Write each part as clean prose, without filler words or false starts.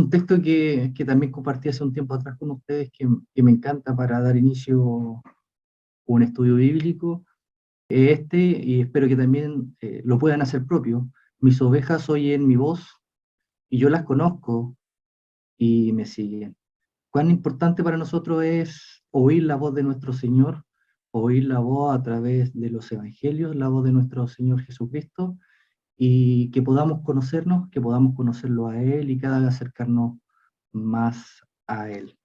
un texto que también compartí hace un tiempo atrás con ustedes, que me encanta para dar inicio a un estudio bíblico, y espero que también lo puedan hacer propio. Mis ovejas oyen mi voz, y yo las conozco, y me siguen. Cuán importante para nosotros es oír la voz de nuestro Señor, oír la voz a través de los evangelios, la voz de nuestro Señor Jesucristo, y que podamos conocernos, que podamos conocerlo a Él y cada vez acercarnos más a Él.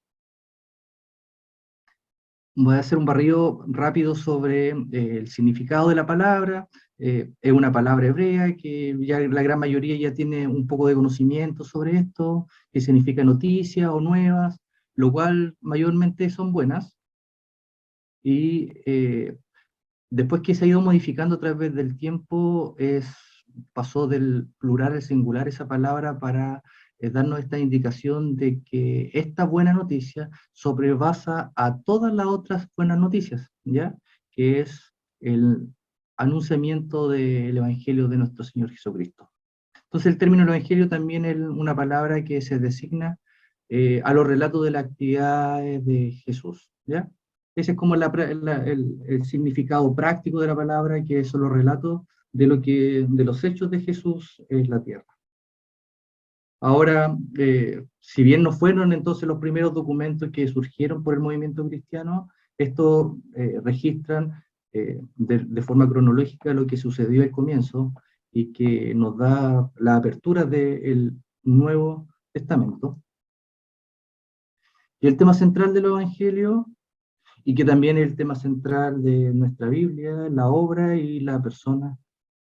Voy a hacer un barrido rápido sobre el significado de la palabra. Es una palabra hebrea que ya la gran mayoría ya tiene un poco de conocimiento sobre esto, que significa noticias o nuevas, lo cual mayormente son buenas. Y después que se ha ido modificando a través del tiempo, pasó del plural al singular esa palabra para darnos esta indicación de que esta buena noticia sobrepasa a todas las otras buenas noticias, ¿ya? Que es el anunciamiento del Evangelio de nuestro Señor Jesucristo. Entonces el término Evangelio también es una palabra que se designa a los relatos de las actividades de Jesús, ¿ya? Ese es como el significado práctico de la palabra, que son los relatos de los hechos de Jesús en la tierra. Ahora, si bien no fueron entonces los primeros documentos que surgieron por el movimiento cristiano, estos registran de forma cronológica lo que sucedió al comienzo y que nos da la apertura del Nuevo Testamento. Y el tema central del Evangelio, y que también es el tema central de nuestra Biblia, la obra y la persona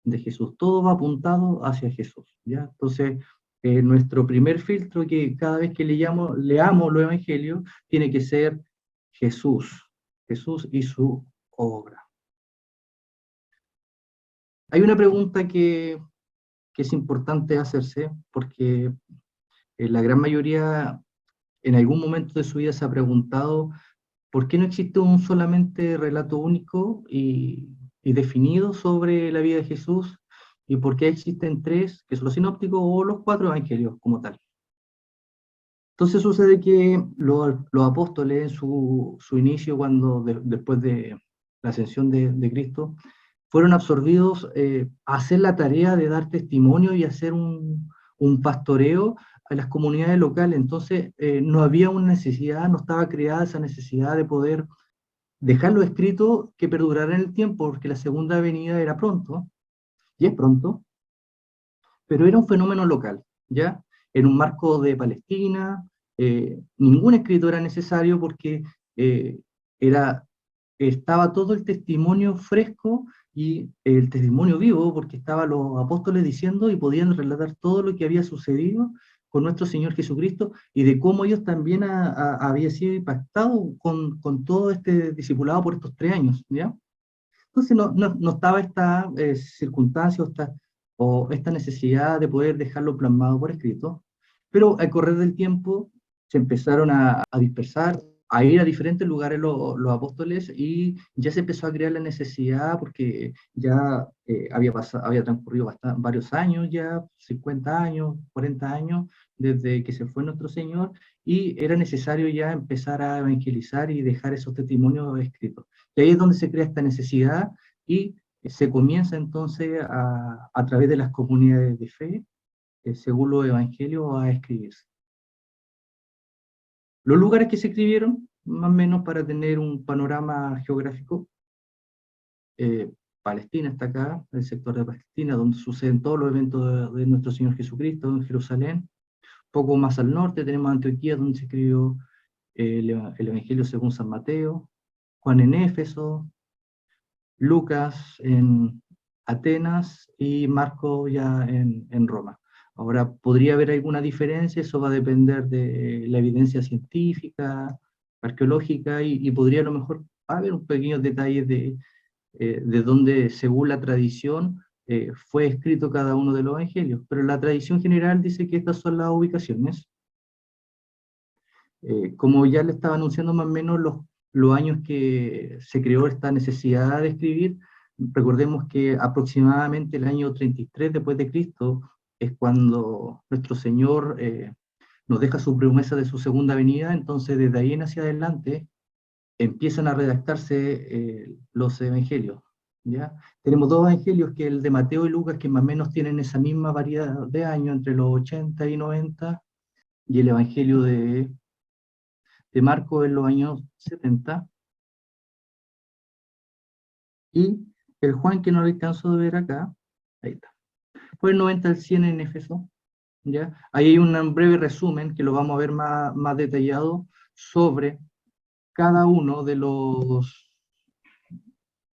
de Jesús. Todo va apuntado hacia Jesús, ¿ya? Entonces, nuestro primer filtro, que cada vez que leamos los evangelios, tiene que ser Jesús, Jesús y su obra. Hay una pregunta que es importante hacerse, porque la gran mayoría en algún momento de su vida se ha preguntado ¿por qué no existe un solamente relato único y definido sobre la vida de Jesús? ¿Y por qué existen tres, que son los sinópticos o los cuatro evangelios como tal? Entonces sucede que los apóstoles en su inicio, después de la ascensión de Cristo, fueron absorbidos a hacer la tarea de dar testimonio y hacer un pastoreo a las comunidades locales. Entonces no había una necesidad, no estaba creada esa necesidad de poder dejarlo escrito que perdurara en el tiempo, porque la segunda venida era pronto, y es pronto, pero era un fenómeno local, ¿ya? En un marco de Palestina, ningún escrito era necesario porque eh, era, estaba todo el testimonio fresco y el testimonio vivo, porque estaban los apóstoles diciendo y podían relatar todo lo que había sucedido con nuestro Señor Jesucristo y de cómo ellos también habían sido impactados con todo este discipulado por estos 3 años, ¿ya? Entonces no estaba esta circunstancia o esta necesidad de poder dejarlo plasmado por escrito, pero al correr del tiempo se empezaron a dispersar, a ir a diferentes lugares los apóstoles y ya se empezó a crear la necesidad porque ya había transcurrido varios años ya, 50 años, 40 años, desde que se fue nuestro Señor y era necesario ya empezar a evangelizar y dejar esos testimonios escritos. Y ahí es donde se crea esta necesidad y se comienza entonces a través de las comunidades de fe, según los evangelios, a escribirse. Los lugares que se escribieron, más o menos para tener un panorama geográfico, Palestina está acá, el sector de Palestina, donde suceden todos los eventos de nuestro Señor Jesucristo, en Jerusalén. Poco más al norte tenemos Antioquía, donde se escribió el Evangelio según San Mateo, Juan en Éfeso, Lucas en Atenas y Marco ya en Roma. Ahora, ¿podría haber alguna diferencia? Eso va a depender de la evidencia científica, arqueológica, y podría a lo mejor haber un pequeño detalle de dónde, según la tradición, fue escrito cada uno de los evangelios. Pero la tradición general dice que estas son las ubicaciones. Como ya le estaba anunciando más o menos los años que se creó esta necesidad de escribir, recordemos que aproximadamente el año 33 después de Cristo es cuando nuestro Señor nos deja su promesa de su segunda venida, entonces desde ahí en hacia adelante empiezan a redactarse los evangelios, ¿ya? Tenemos dos evangelios, que el de Mateo y Lucas, que más o menos tienen esa misma variedad de años, entre los 80 y 90, y el evangelio de Marco en los años 70, y el Juan, que no lo alcanzo de ver acá, ahí está, fue el 90 al 100 en Éfeso, ¿ya? Ahí hay un breve resumen, que lo vamos a ver más detallado, sobre cada uno de los,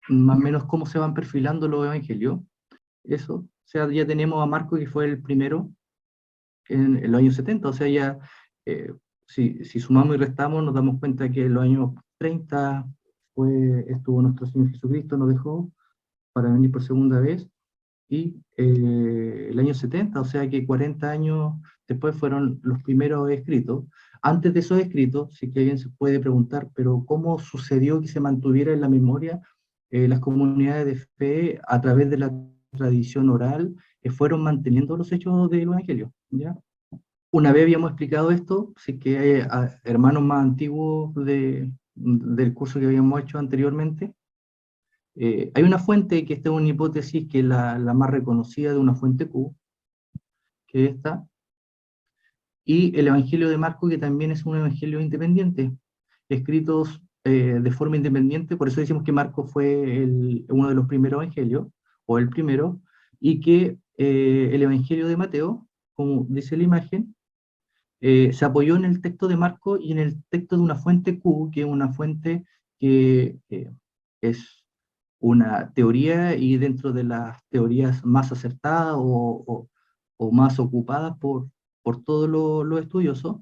más o menos cómo se van perfilando los evangelios. Eso, o sea, ya tenemos a Marco, que fue el primero en los años 70, o sea, ya, si sumamos y restamos, nos damos cuenta que en los años 30 estuvo nuestro Señor Jesucristo, nos dejó para venir por segunda vez, y el año 70, o sea que 40 años después fueron los primeros escritos. Antes de esos escritos, sí que alguien se puede preguntar, pero ¿cómo sucedió que se mantuviera en la memoria las comunidades de fe a través de la tradición oral, fueron manteniendo los hechos del Evangelio? ¿Ya? Una vez habíamos explicado esto, sí que hay hermanos más antiguos del curso que habíamos hecho anteriormente. Hay una fuente, que esta es una hipótesis que es la más reconocida, de una fuente Q, que es esta, y el Evangelio de Marco, que también es un evangelio independiente, escritos de forma independiente. Por eso decimos que Marco fue uno de los primeros evangelios, o el primero, y que el Evangelio de Mateo, como dice la imagen, se apoyó en el texto de Marco y en el texto de una fuente Q, que es una fuente que es una teoría, y dentro de las teorías más acertadas o más ocupadas por todos los estudiosos.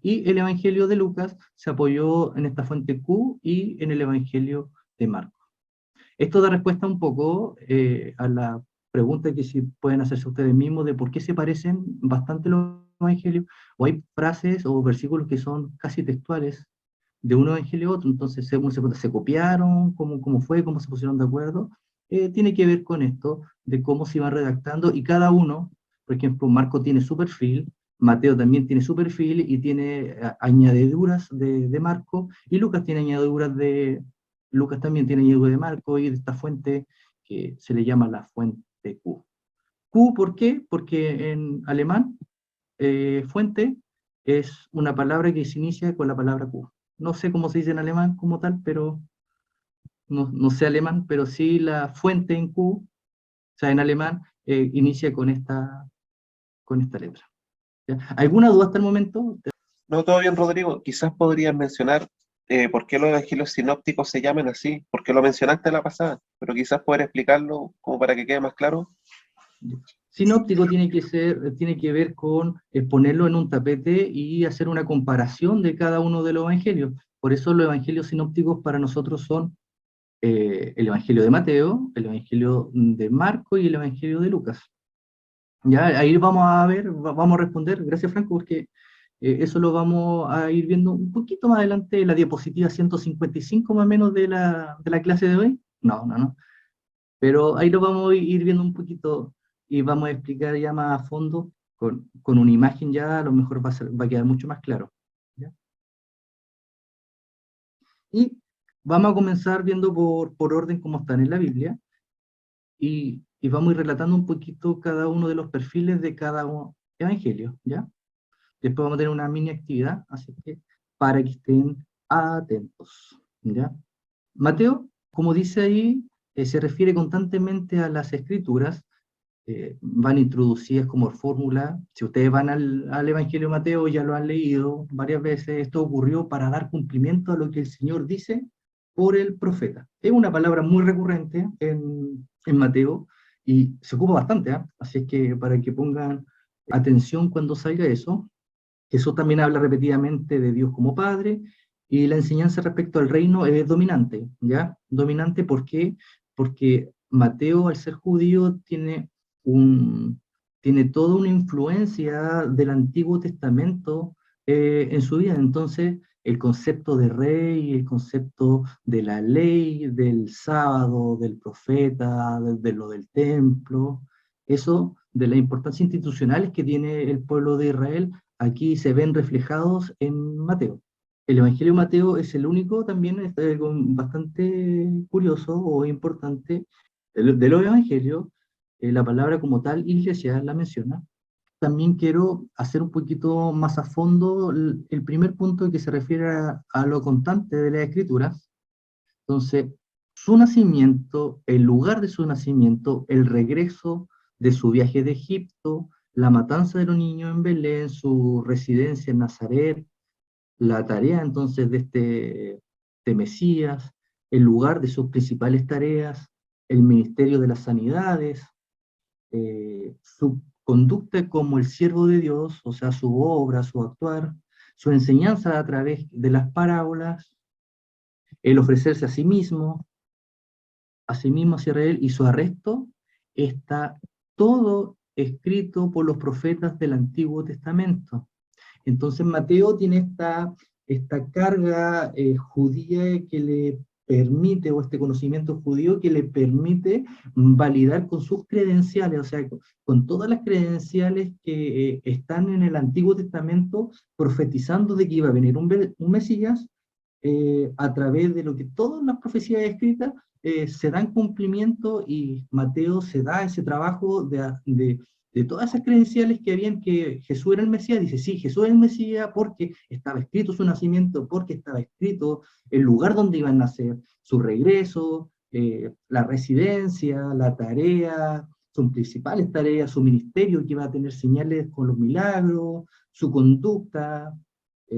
Y el Evangelio de Lucas se apoyó en esta fuente Q y en el Evangelio de Marcos. Esto da respuesta un poco a la pregunta que si pueden hacerse ustedes mismos, de por qué se parecen bastante los evangelios, o hay frases o versículos que son casi textuales de un evangelio a otro. Entonces según se copiaron, cómo fue, cómo se pusieron de acuerdo. Tiene que ver con esto, de cómo se iban redactando, y cada uno, por ejemplo, Marco tiene su perfil, Mateo también tiene su perfil, y tiene añadiduras de Marco, y Lucas tiene añadiduras Lucas también tiene añadiduras de Marco, y de esta fuente que se le llama la fuente Q. Q, ¿por qué? Porque en alemán, fuente es una palabra que se inicia con la palabra Q. No sé cómo se dice en alemán como tal, pero no sé alemán, pero sí la fuente en Q, o sea, en alemán, inicia con esta letra. ¿Ya? ¿Alguna duda hasta el momento? No, todo bien, Rodrigo. Quizás podrías mencionar por qué los evangelios sinópticos se llaman así, porque lo mencionaste la pasada, pero quizás poder explicarlo como para que quede más claro. Sinóptico tiene que ver con ponerlo en un tapete y hacer una comparación de cada uno de los evangelios. Por eso los evangelios sinópticos para nosotros son el Evangelio de Mateo, el Evangelio de Marco y el Evangelio de Lucas. Ya, ahí vamos a ver, vamos a responder, gracias Franco, porque eso lo vamos a ir viendo un poquito más adelante, en la diapositiva 155 más o menos de la clase de hoy. No, pero ahí lo vamos a ir viendo un poquito, y vamos a explicar ya más a fondo, con una imagen ya a lo mejor va a quedar mucho más claro. ¿Ya? Y vamos a comenzar viendo por orden cómo están en la Biblia, y vamos a ir relatando un poquito cada uno de los perfiles de cada evangelio, ¿ya? Después vamos a tener una mini actividad, así que para que estén atentos, ¿ya? Mateo, como dice ahí, se refiere constantemente a las escrituras, van introducidas como fórmula. Si ustedes van al Evangelio de Mateo, ya lo han leído varias veces, esto ocurrió para dar cumplimiento a lo que el Señor dice por el profeta. Es una palabra muy recurrente en Mateo, y se ocupa bastante, ¿eh? Así es que para que pongan atención cuando salga eso. Eso también habla repetidamente de Dios como Padre, y la enseñanza respecto al reino es dominante, ¿ya? Dominante, ¿por qué? Porque Mateo, al ser judío, un, tiene toda una influencia del Antiguo Testamento en su vida. Entonces, el concepto de rey, el concepto de la ley, del sábado, del profeta, de lo del templo, eso, de las importancias institucionales que tiene el pueblo de Israel, aquí se ven reflejados en Mateo. El Evangelio de Mateo es el único, también es algo bastante curioso o importante, de los evangelios, la palabra como tal, iglesia, la menciona. También quiero hacer un poquito más a fondo el primer punto que se refiere a lo constante de las escrituras. Entonces, su nacimiento, el lugar de su nacimiento, el regreso de su viaje de Egipto, la matanza de los niños en Belén, su residencia en Nazaret, la tarea entonces de Mesías, el lugar de sus principales tareas, el ministerio de las sanidades, su conducta como el siervo de Dios, o sea, su obra, su actuar, su enseñanza a través de las parábolas, el ofrecerse a sí mismo hacia él, y su arresto, está todo escrito por los profetas del Antiguo Testamento. Entonces Mateo tiene esta carga judía que le permite, o este conocimiento judío que le permite validar con sus credenciales, o sea, con todas las credenciales que están en el Antiguo Testamento, profetizando de que iba a venir un Mesías, a través de lo que todas las profecías escritas se dan cumplimiento, y Mateo se da ese trabajo de todas esas credenciales que habían que Jesús era el Mesías. Dice, sí, Jesús es el Mesías porque estaba escrito su nacimiento, porque estaba escrito el lugar donde iba a nacer, su regreso, la residencia, la tarea, sus principales tareas, su ministerio que iba a tener señales con los milagros, su conducta,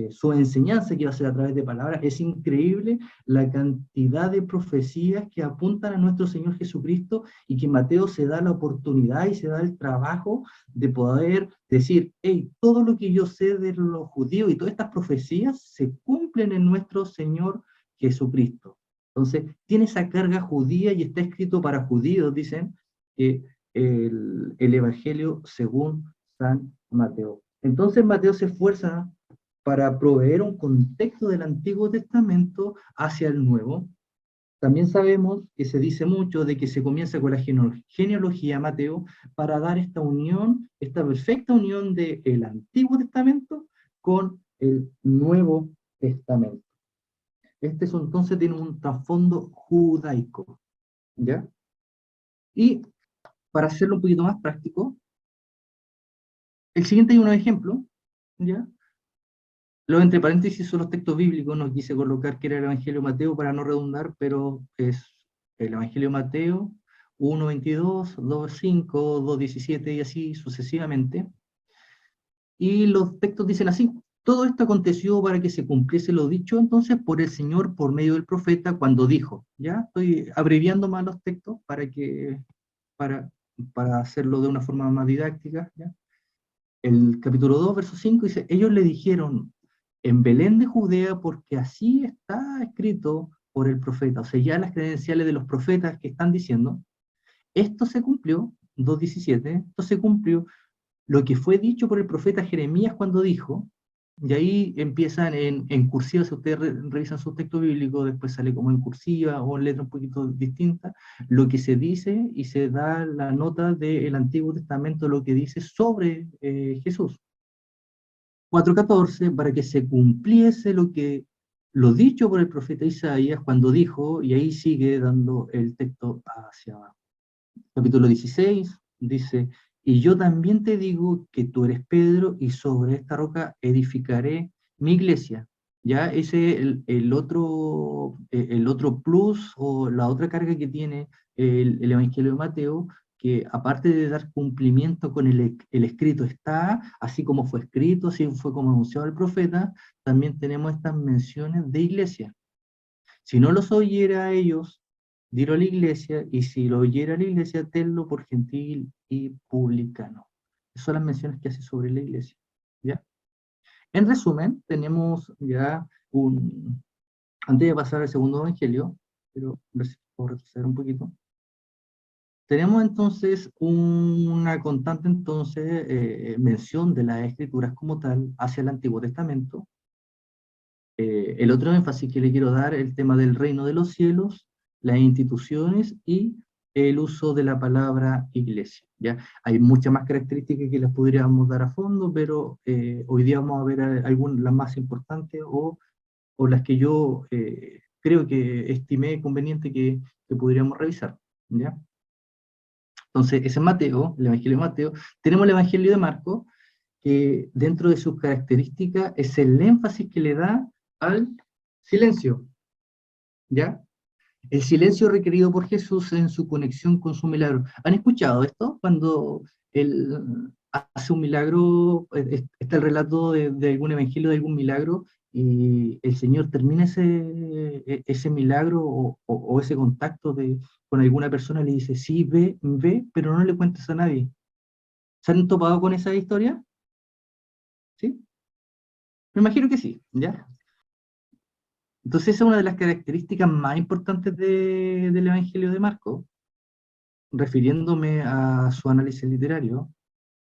su enseñanza que iba a ser a través de palabras. Es increíble la cantidad de profecías que apuntan a nuestro Señor Jesucristo, y que Mateo se da la oportunidad y se da el trabajo de poder decir, hey, todo lo que yo sé de los judíos y todas estas profecías se cumplen en nuestro Señor Jesucristo. Entonces, tiene esa carga judía y está escrito para judíos, dicen, el Evangelio según San Mateo. Entonces Mateo se esfuerza para proveer un contexto del Antiguo Testamento hacia el Nuevo. También sabemos que se dice mucho de que se comienza con la genealogía Mateo para dar esta unión, esta perfecta unión del Antiguo Testamento con el Nuevo Testamento. Entonces tiene un trasfondo judaico, ¿ya? Y para hacerlo un poquito más práctico, el siguiente hay unos ejemplos, ¿ya? Los entre paréntesis son los textos bíblicos, no quise colocar que era el Evangelio de Mateo para no redundar, pero es el Evangelio de Mateo 1:22, 2:5, 2:17 y así sucesivamente. Y los textos dicen así: todo esto aconteció para que se cumpliese lo dicho entonces por el Señor por medio del profeta cuando dijo. Ya estoy abreviando más los textos para, para hacerlo de una forma más didáctica, ¿ya? El capítulo 2, verso 5 dice, ellos le dijeron, en Belén de Judea, porque así está escrito por el profeta. O sea, ya las credenciales de los profetas que están diciendo, esto se cumplió, 2:17, esto se cumplió, lo que fue dicho por el profeta Jeremías cuando dijo, y ahí empiezan en cursiva. Si ustedes revisan su texto bíblico, después sale como en cursiva o en letra un poquito distinta, lo que se dice, y se da la nota del Antiguo Testamento, lo que dice sobre Jesús. 4:14, para que se cumpliese lo dicho por el profeta Isaías cuando dijo, y ahí sigue dando el texto hacia abajo. Capítulo 16 dice, y yo también te digo que tú eres Pedro, y sobre esta roca edificaré mi iglesia. Ya ese es el otro plus, o la otra carga que tiene el Evangelio de Mateo, que aparte de dar cumplimiento con el escrito está, así como fue escrito, así fue como anunciado el profeta, también tenemos estas menciones de iglesia. Si no los oyera a ellos, dilo a la iglesia, y si lo oyera a la iglesia, tenlo por gentil y publicano. Esas son las menciones que hace sobre la iglesia, ¿ya? En resumen, tenemos ya antes de pasar al segundo evangelio, pero puedo retroceder un poquito. Tenemos entonces una constante entonces mención de las escrituras como tal hacia el Antiguo Testamento. El otro énfasis que le quiero dar es el tema del reino de los cielos, las instituciones y el uso de la palabra iglesia. ¿Ya? Hay muchas más características que las podríamos dar a fondo, pero hoy día vamos a ver algunas, las más importantes o las que yo creo que estimé conveniente que podríamos revisar. ¿Ya? Entonces, ese es Mateo, el Evangelio de Mateo. Tenemos el Evangelio de Marcos, que dentro de sus características es el énfasis que le da al silencio. ¿Ya? El silencio requerido por Jesús en su conexión con su milagro. ¿Han escuchado esto? Cuando él hace un milagro, está el relato de algún evangelio, de algún milagro, y el Señor termina ese milagro o ese contacto con alguna persona, le dice, sí, ve, pero no le cuentes a nadie. ¿Se han topado con esa historia? ¿Sí? Me imagino que sí, ¿ya? Entonces esa es una de las características más importantes del Evangelio de Marcos, refiriéndome a su análisis literario,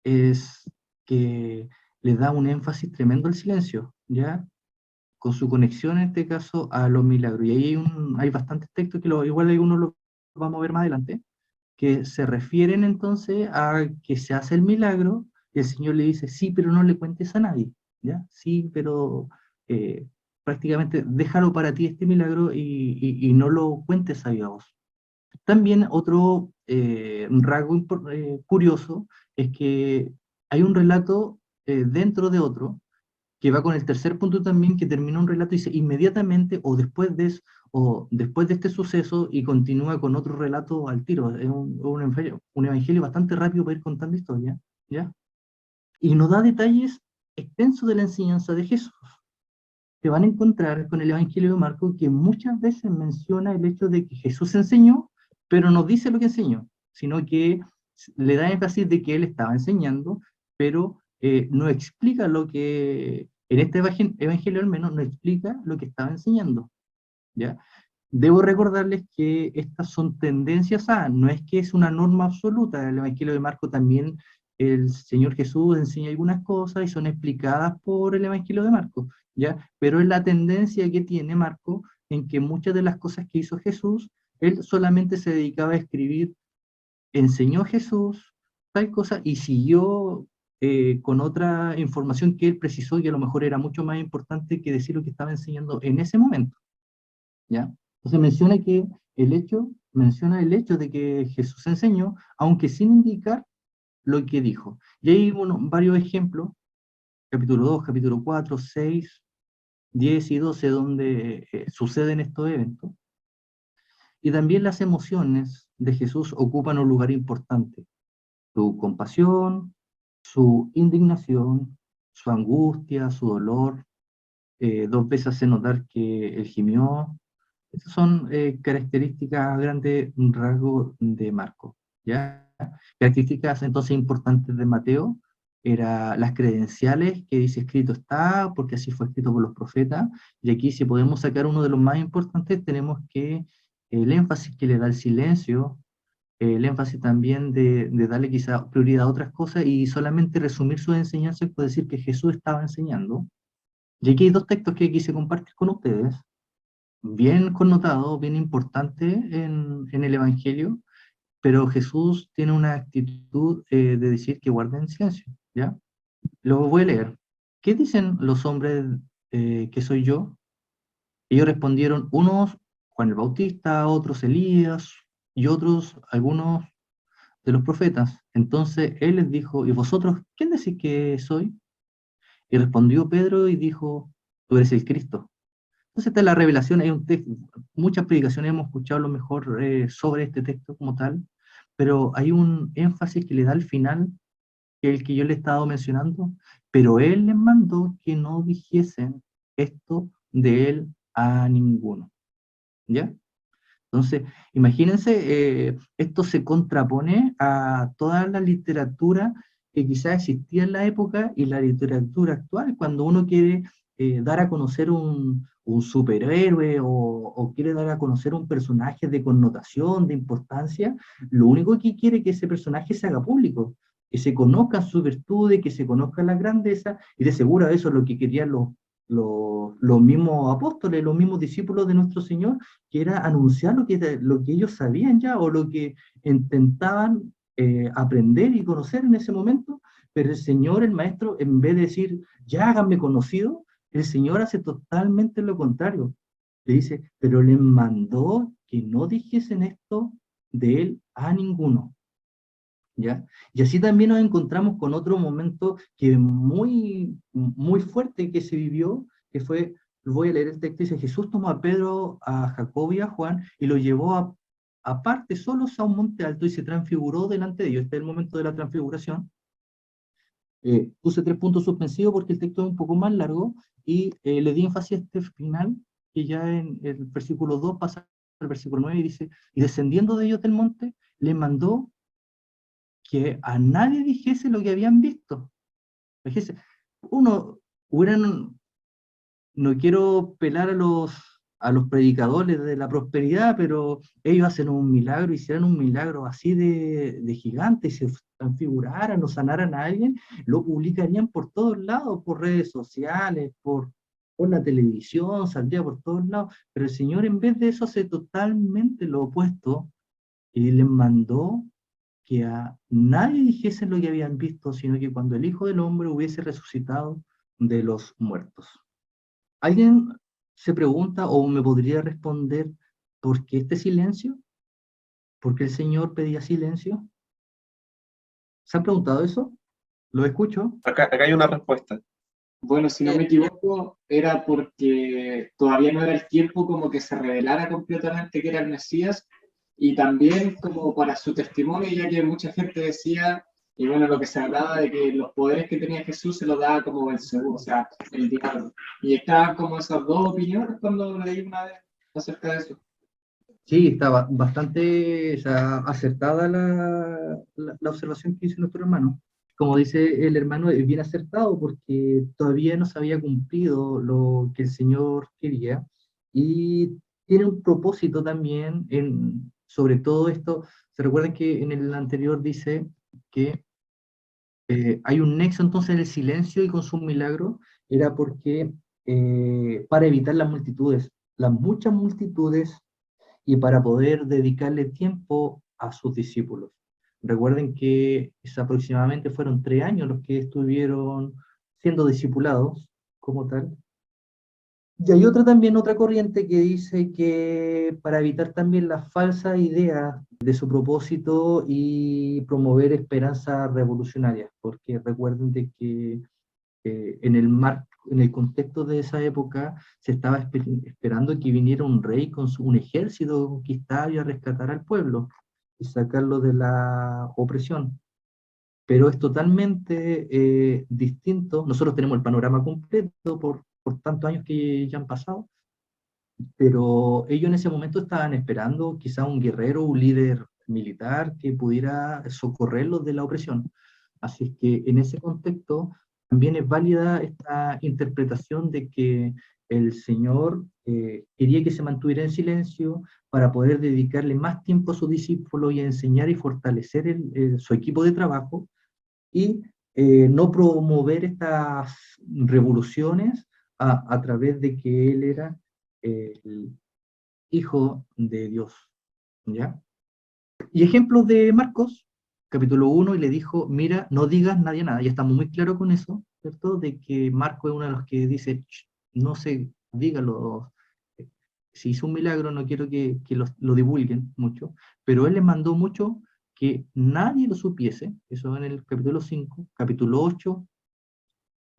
es que le da un énfasis tremendo al silencio, ¿ya? Con su conexión en este caso a los milagros. Y ahí hay bastantes textos que igual algunos los vamos a ver más adelante, que se refieren entonces a que se hace el milagro y el Señor le dice, sí, pero no le cuentes a nadie, ¿ya? Sí, pero eh, prácticamente déjalo para ti este milagro y no lo cuentes a viva voz. También otro rasgo curioso es que hay un relato dentro de otro que va con el tercer punto también, que termina un relato y dice inmediatamente o después de este suceso y continúa con otro relato al tiro. Es un evangelio bastante rápido para ir contando historia, ¿ya? Y nos da detalles extensos de la enseñanza de Jesús. Se van a encontrar con el Evangelio de Marcos que muchas veces menciona el hecho de que Jesús enseñó, pero no dice lo que enseñó, sino que le da énfasis de que él estaba enseñando, pero no explica lo que, en este Evangelio al menos, no explica lo que estaba enseñando, ¿ya? Debo recordarles que estas son tendencias no es que es una norma absoluta. El Evangelio de Marcos también, el Señor Jesús enseña algunas cosas y son explicadas por el Evangelio de Marcos, ¿ya? Pero es la tendencia que tiene Marcos en que muchas de las cosas que hizo Jesús, él solamente se dedicaba a escribir, enseñó Jesús tal cosa y siguió con otra información que él precisó y a lo mejor era mucho más importante que decir lo que estaba enseñando en ese momento, ¿ya? Entonces menciona el hecho de que Jesús enseñó, aunque sin indicar lo que dijo. Y hay varios ejemplos, capítulo 2, capítulo 4, 6, 10 y 12, donde suceden estos eventos. Y también las emociones de Jesús ocupan un lugar importante. Su compasión, su indignación, su angustia, su dolor. Dos veces hace notar que él gimió. Esas son características, grandes rasgos de Marco, ¿ya? Características entonces importantes de Mateo, era las credenciales que dice escrito está, porque así fue escrito por los profetas, y aquí si podemos sacar uno de los más importantes, tenemos que el énfasis que le da el silencio, el énfasis también de darle quizá prioridad a otras cosas y solamente resumir sus enseñanzas por decir que Jesús estaba enseñando. Y aquí hay dos textos que quise compartir con ustedes, bien connotado, bien importante en el Evangelio, pero Jesús tiene una actitud de decir que guarden silencio, ¿ya? Lo voy a leer. ¿Qué dicen los hombres que soy yo? Ellos respondieron, unos Juan el Bautista, otros Elías, y otros algunos de los profetas. Entonces él les dijo, ¿y vosotros quién decís que soy? Y respondió Pedro y dijo, tú eres el Cristo. Entonces esta es la revelación, hay un texto, muchas predicaciones hemos escuchado a lo mejor sobre este texto como tal, pero hay un énfasis que le da al final, que es el que yo le he estado mencionando, pero él les mandó que no dijesen esto de él a ninguno, ¿ya? Entonces, imagínense, esto se contrapone a toda la literatura que quizás existía en la época y la literatura actual, cuando uno quiere dar a conocer un superhéroe o quiere dar a conocer un personaje de connotación, de importancia, lo único que quiere es que ese personaje se haga público, que se conozcan sus virtudes, que se conozcan las grandezas, y de seguro eso es lo que querían los mismos apóstoles, los mismos discípulos de nuestro Señor, que era anunciar lo que ellos sabían ya o lo que intentaban aprender y conocer en ese momento, pero el Señor, el Maestro, en vez de decir, ya háganme conocido, el Señor hace totalmente lo contrario. Le dice, pero les mandó que no dijesen esto de él a ninguno. ¿Ya? Y así también nos encontramos con otro momento que muy, muy fuerte que se vivió, que fue, voy a leer el texto, dice, Jesús tomó a Pedro, a Jacobo y a Juan y los llevó aparte solos a un monte alto y se transfiguró delante de ellos. Este es el momento de la transfiguración. Puse 3 puntos suspensivos porque el texto es un poco más largo y le di énfasis a este final, que ya en el versículo 2 pasa al versículo 9 y dice, y descendiendo de ellos del monte, le mandó que a nadie dijese lo que habían visto. Fíjese, uno, hubieran, no quiero pelar a los predicadores de la prosperidad, pero ellos hacen un milagro, hicieran un milagro así de gigante, y se transfiguraran o sanaran a alguien, lo publicarían por todos lados, por redes sociales, por la televisión, saldría por todos lados, pero el Señor en vez de eso hace totalmente lo opuesto, y les mandó que a nadie dijese lo que habían visto, sino que cuando el Hijo del Hombre hubiese resucitado de los muertos. ¿Alguien se pregunta o me podría responder por qué este silencio? ¿Por qué el Señor pedía silencio? ¿Se han preguntado eso? ¿Lo escucho? Acá hay una respuesta. Bueno, si no me equivoco, era porque todavía no era el tiempo como que se revelara completamente que era el Mesías, y también como para su testimonio, ya que mucha gente decía, y bueno, lo que se hablaba de que los poderes que tenía Jesús se los daba como Belcebú, o sea, el diablo. Y estaban como esas dos opiniones cuando leí una vez acerca de eso. Sí, está bastante, o sea, acertada la observación que hizo nuestro hermano. Como dice el hermano, es bien acertado porque todavía no se había cumplido lo que el Señor quería y tiene un propósito también sobre todo esto. Se recuerdan que en el anterior dice que hay un nexo entonces en el silencio y con su milagro, era porque para evitar las muchas multitudes y para poder dedicarle tiempo a sus discípulos. Recuerden que aproximadamente fueron 3 años los que estuvieron siendo discipulados como tal. Y hay otra corriente que dice que para evitar también la falsa idea de su propósito y promover esperanza revolucionaria, porque recuerden de que en el contexto de esa época se estaba esperando que viniera un rey con un ejército conquistado y a rescatar al pueblo y sacarlo de la opresión. Pero es totalmente distinto. Nosotros tenemos el panorama completo por tantos años que ya han pasado, pero ellos en ese momento estaban esperando quizá un guerrero, un líder militar que pudiera socorrerlos de la opresión. Así es que en ese contexto también es válida esta interpretación de que el Señor quería que se mantuviera en silencio para poder dedicarle más tiempo a sus discípulos y a enseñar y fortalecer su equipo de trabajo y no promover estas revoluciones a través de que Él era el Hijo de Dios. ¿Ya? Y ejemplos de Marcos, capítulo 1, y le dijo, mira, no digas nadie nada. Ya estamos muy claros con eso, ¿cierto? De que Marco es uno de los que dice, no se dígalo. Si hizo un milagro, no quiero que lo divulguen mucho, pero él les mandó mucho que nadie lo supiese, eso en el capítulo 5, capítulo 8,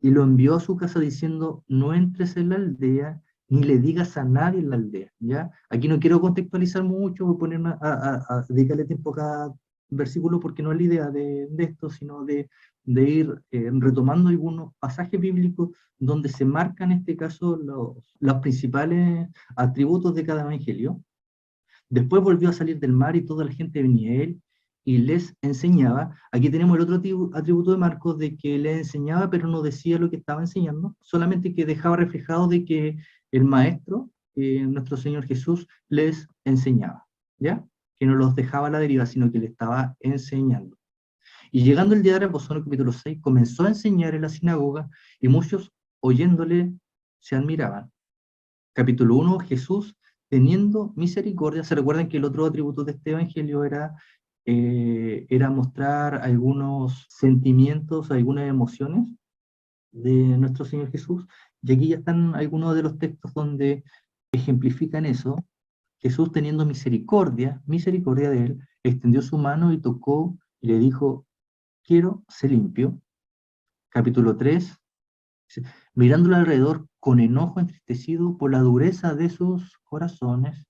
y lo envió a su casa diciendo, no entres en la aldea, ni le digas a nadie en la aldea, ¿ya? Aquí no quiero contextualizar mucho, voy a poner a dedicarle tiempo a cada versículo porque no es la idea de esto, sino de ir retomando algunos pasajes bíblicos donde se marcan en este caso los principales atributos de cada evangelio. Después volvió a salir del mar y toda la gente venía a él y les enseñaba. Aquí tenemos el otro atributo de Marcos de que les enseñaba, pero no decía lo que estaba enseñando, solamente que dejaba reflejado de que el maestro, nuestro Señor Jesús, les enseñaba, ¿ya? Que no los dejaba a la deriva, sino que le estaba enseñando. Y llegando el día de reposo, en el capítulo 6, comenzó a enseñar en la sinagoga y muchos, oyéndole, se admiraban. Capítulo 1, Jesús teniendo misericordia. ¿Se recuerdan que el otro atributo de este evangelio era mostrar algunos sentimientos, algunas emociones de nuestro Señor Jesús? Y aquí ya están algunos de los textos donde ejemplifican eso. Jesús teniendo misericordia de él, extendió su mano y tocó y le dijo, quiero ser limpio. Capítulo 3, mirándolo alrededor con enojo entristecido por la dureza de sus corazones.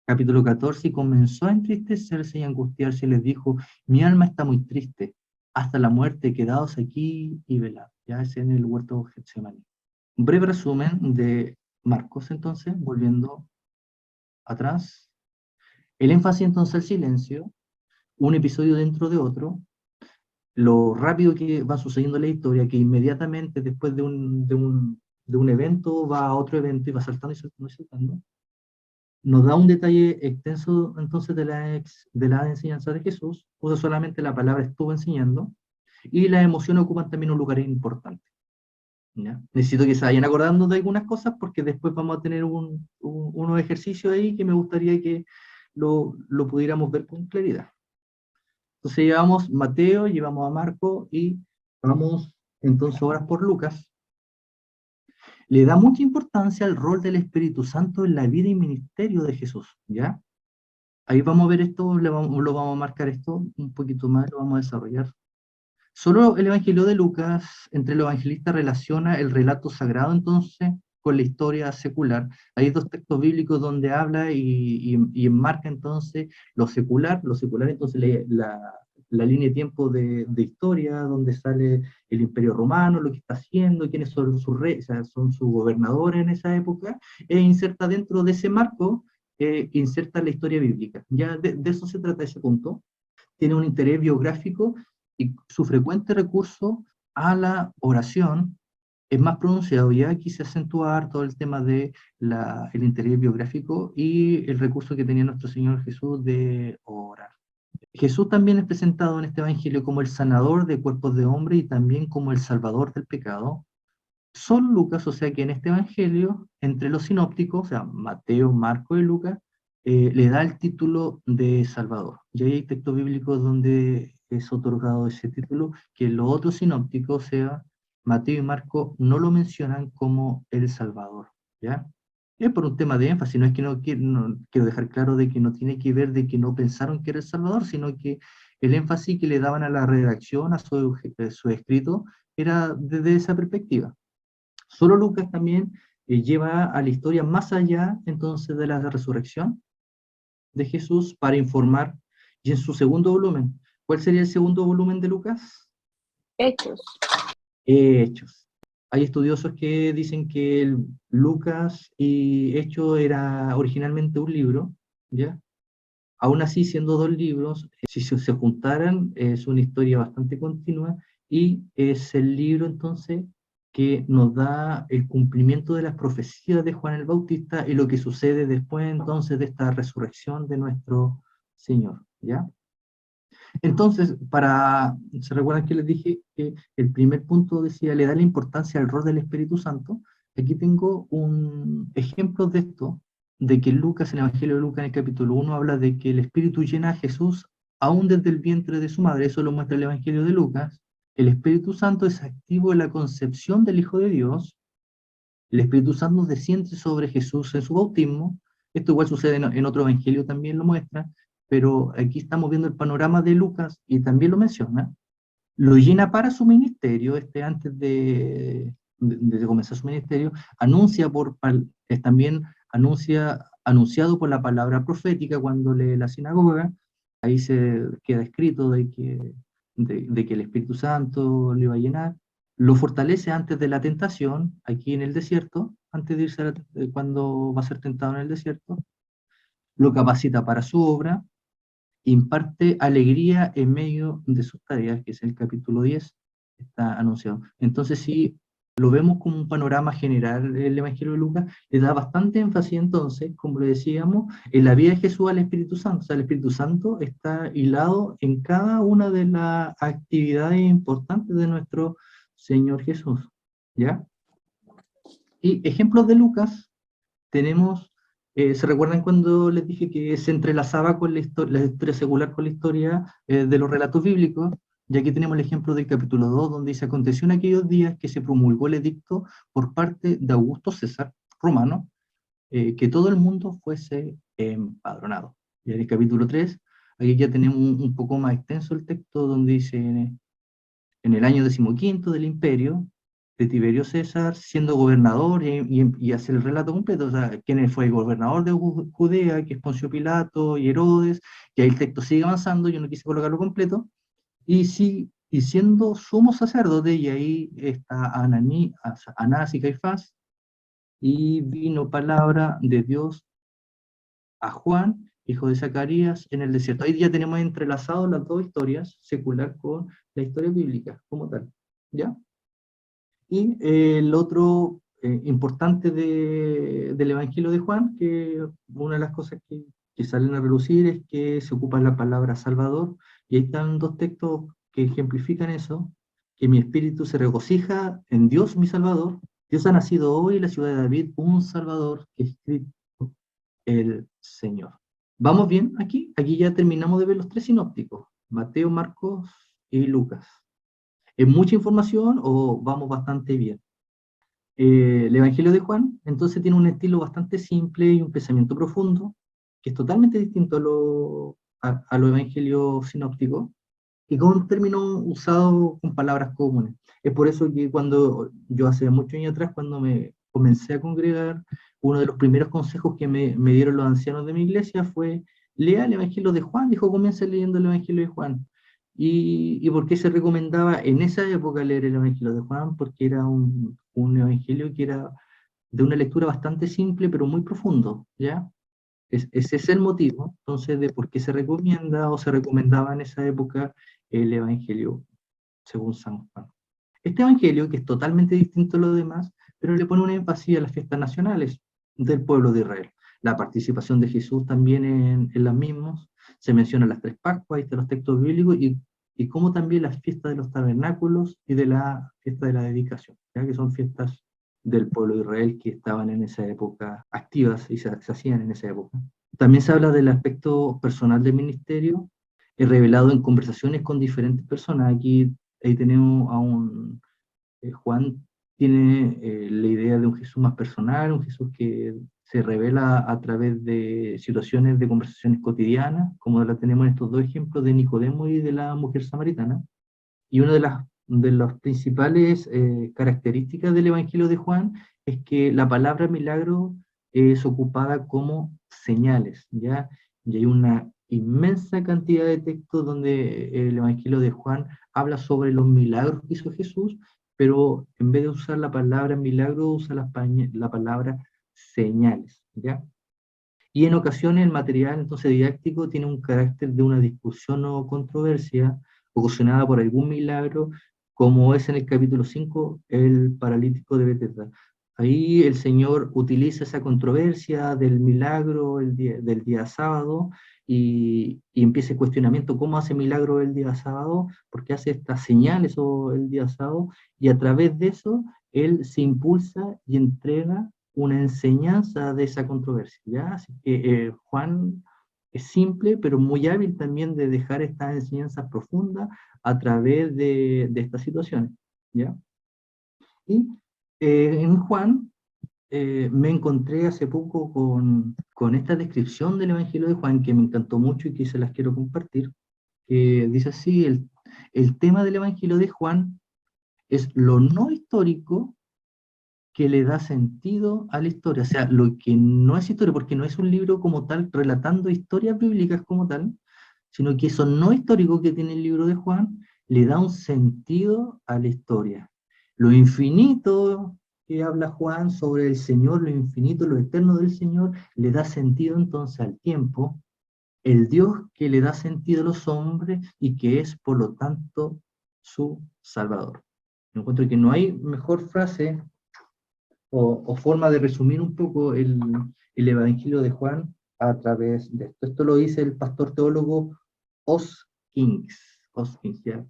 Capítulo 14, y comenzó a entristecerse y angustiarse y les dijo, mi alma está muy triste, hasta la muerte, quedaos aquí y velad. Ya es en el huerto de Getsemaní. Un breve resumen de Marcos entonces, volviendo atrás. El énfasis entonces al silencio, un episodio dentro de otro, lo rápido que va sucediendo la historia, que inmediatamente después de un evento va a otro evento y va saltando y saltando y saltando, nos da un detalle extenso entonces de la enseñanza de Jesús, usa solamente la palabra estuvo enseñando, y las emociones ocupan también un lugar importante. ¿Ya? Necesito que se vayan acordando de algunas cosas porque después vamos a tener unos ejercicios ahí que me gustaría que lo pudiéramos ver con claridad. Entonces llevamos Mateo, llevamos a Marco y vamos entonces ahora por Lucas. Le da mucha importancia al rol del Espíritu Santo en la vida y ministerio de Jesús, ¿ya? Ahí vamos a ver esto, lo vamos a marcar esto un poquito más, lo vamos a desarrollar. Solo el Evangelio de Lucas, entre los evangelistas, relaciona el relato sagrado entonces con la historia secular. Hay dos textos bíblicos donde habla y enmarca entonces lo secular entonces la línea de tiempo de historia, donde sale el Imperio Romano, lo que está haciendo, quiénes son sus reyes, o sea, son sus gobernadores en esa época, e inserta dentro de ese marco, inserta la historia bíblica. Ya de eso se trata ese punto. Tiene un interés biográfico y su frecuente recurso a la oración es más pronunciado. Ya aquí se acentúa todo el tema de el interés biográfico y el recurso que tenía nuestro Señor Jesús de orar. Jesús también es presentado en este evangelio como el sanador de cuerpos de hombre y también como el salvador del pecado. Son Lucas, o sea que en este evangelio, entre los sinópticos, o sea, Mateo, Marco y Lucas, le da el título de Salvador. Y hay textos bíblicos donde es otorgado ese título, que los otros sinópticos, o sea, Mateo y Marco, no lo mencionan como el Salvador, ¿ya? Es por un tema de énfasis, no es que no quiero dejar claro de que no tiene que ver de que no pensaron que era el Salvador, sino que el énfasis que le daban a la redacción, a su escrito, era desde esa perspectiva. Solo Lucas también lleva a la historia más allá entonces de la resurrección de Jesús para informar. Y en su segundo volumen, ¿cuál sería el segundo volumen de Lucas? Hechos. Hechos. Hay estudiosos que dicen que Lucas y Hechos era originalmente un libro, ¿ya? Aún así, siendo dos libros, si se juntaran, es una historia bastante continua y es el libro entonces que nos da el cumplimiento de las profecías de Juan el Bautista y lo que sucede después entonces de esta resurrección de nuestro Señor, ¿ya? Entonces, ¿se recuerdan que les dije que el primer punto decía, le da la importancia al rol del Espíritu Santo? Aquí tengo un ejemplo de esto, de que Lucas, en el Evangelio de Lucas, en el capítulo 1, habla de que el Espíritu llena a Jesús aún desde el vientre de su madre. Eso lo muestra el Evangelio de Lucas. El Espíritu Santo es activo en la concepción del Hijo de Dios. El Espíritu Santo desciende sobre Jesús en su bautismo. Esto igual sucede en otro Evangelio, también lo muestra, pero aquí estamos viendo el panorama de Lucas y también lo menciona. Lo llena para su ministerio, antes de comenzar su ministerio, también anunciado por la palabra profética cuando lee la sinagoga. Ahí se queda escrito de que el Espíritu Santo le iba a llenar. Lo fortalece antes de la tentación, aquí en el desierto, antes de irse cuando va a ser tentado en el desierto. Lo capacita para su obra, imparte alegría en medio de sus tareas, que es el capítulo 10, está anunciado. Entonces, si lo vemos como un panorama general del Evangelio de Lucas, le da bastante énfasis entonces, como le decíamos, en la vida de Jesús al Espíritu Santo. O sea, el Espíritu Santo está hilado en cada una de las actividades importantes de nuestro Señor Jesús, ¿ya? Y ejemplos de Lucas, tenemos, ¿se recuerdan cuando les dije que se entrelazaba con la historia secular con la historia de los relatos bíblicos? Y aquí tenemos el ejemplo del capítulo 2, donde dice: aconteció en aquellos días que se promulgó el edicto por parte de Augusto César romano, que todo el mundo fuese empadronado. Y en el capítulo 3, aquí ya tenemos un poco más extenso el texto, donde dice: en el año 15 del imperio de Tiberio César, siendo gobernador, y hace el relato completo, o sea, quién fue el gobernador de Judea, que es Poncio Pilato y Herodes, y ahí el texto sigue avanzando, yo no quise colocarlo completo, y siendo sumo sacerdote, y ahí está Anás y Caifás, y vino palabra de Dios a Juan, hijo de Zacarías, en el desierto. Ahí ya tenemos entrelazados las dos historias, secular con la historia bíblica, como tal, ¿ya? Y el otro importante del Evangelio de Juan, que una de las cosas que salen a relucir es que se ocupa la palabra Salvador, y ahí están dos textos que ejemplifican eso: que mi espíritu se regocija en Dios mi Salvador. Dios ha nacido hoy en la ciudad de David un Salvador, que es Cristo el Señor. ¿Vamos bien aquí? Aquí ya terminamos de ver los tres sinópticos: Mateo, Marcos y Lucas. ¿Es mucha información o vamos bastante bien? El Evangelio de Juan, entonces, tiene un estilo bastante simple y un pensamiento profundo, que es totalmente distinto a los evangelios sinópticos, y con un término usado con palabras comunes. Es por eso que cuando yo hace muchos años atrás, cuando me comencé a congregar, uno de los primeros consejos que me dieron los ancianos de mi iglesia fue: lea el Evangelio de Juan. Dijo: comienza leyendo el Evangelio de Juan. ¿Y por qué se recomendaba en esa época leer el Evangelio de Juan? Porque era un evangelio que era de una lectura bastante simple, pero muy profundo, ¿ya? Ese es el motivo, entonces, de por qué se recomienda o se recomendaba en esa época el Evangelio según San Juan. Este Evangelio, que es totalmente distinto a lo demás, pero le pone un énfasis a las fiestas nacionales del pueblo de Israel. La participación de Jesús también en las mismas. Se mencionan las tres Pascuas, ahí están los textos bíblicos, y como también las fiestas de los tabernáculos y de la fiesta de la dedicación, ¿ya? Que son fiestas del pueblo de Israel que estaban en esa época activas y se hacían en esa época. También se habla del aspecto personal del ministerio, revelado en conversaciones con diferentes personas. Aquí ahí tenemos a Juan tiene la idea de un Jesús más personal, un Jesús que se revela a través de situaciones de conversaciones cotidianas, como la tenemos en estos dos ejemplos de Nicodemo y de la mujer samaritana. Y una de las principales características del Evangelio de Juan es que la palabra milagro es ocupada como señales, ¿ya? Y hay una inmensa cantidad de textos donde el Evangelio de Juan habla sobre los milagros que hizo Jesús, pero en vez de usar la palabra milagro, usa la palabra señales, ¿ya? Y en ocasiones el material entonces didáctico tiene un carácter de una discusión o controversia ocasionada por algún milagro, como es en el capítulo 5, el paralítico de Betesda. Ahí el Señor utiliza esa controversia del milagro del día sábado, y empieza el cuestionamiento: ¿cómo hace milagro el día sábado? ¿Por qué hace estas señales o el día sábado? Y a través de eso, Él se impulsa y entrega una enseñanza de esa controversia, ¿ya? Así que Juan es simple, pero muy hábil también de dejar estas enseñanzas profundas a través de estas situaciones, ¿ya? Y en Juan me encontré hace poco con esta descripción del Evangelio de Juan, que me encantó mucho y que se las quiero compartir, que dice así: el tema del Evangelio de Juan es lo no histórico que le da sentido a la historia, o sea, lo que no es historia, porque no es un libro como tal relatando historias bíblicas como tal, sino que eso no histórico que tiene el libro de Juan le da un sentido a la historia. Lo infinito que habla Juan sobre el Señor, lo infinito, lo eterno del Señor, le da sentido entonces al tiempo, el Dios que le da sentido a los hombres y que es, por lo tanto, su Salvador. Me encuentro que no hay mejor frase o forma de resumir un poco el Evangelio de Juan a través de esto. Esto lo dice el pastor teólogo Hoskins, ¿ya?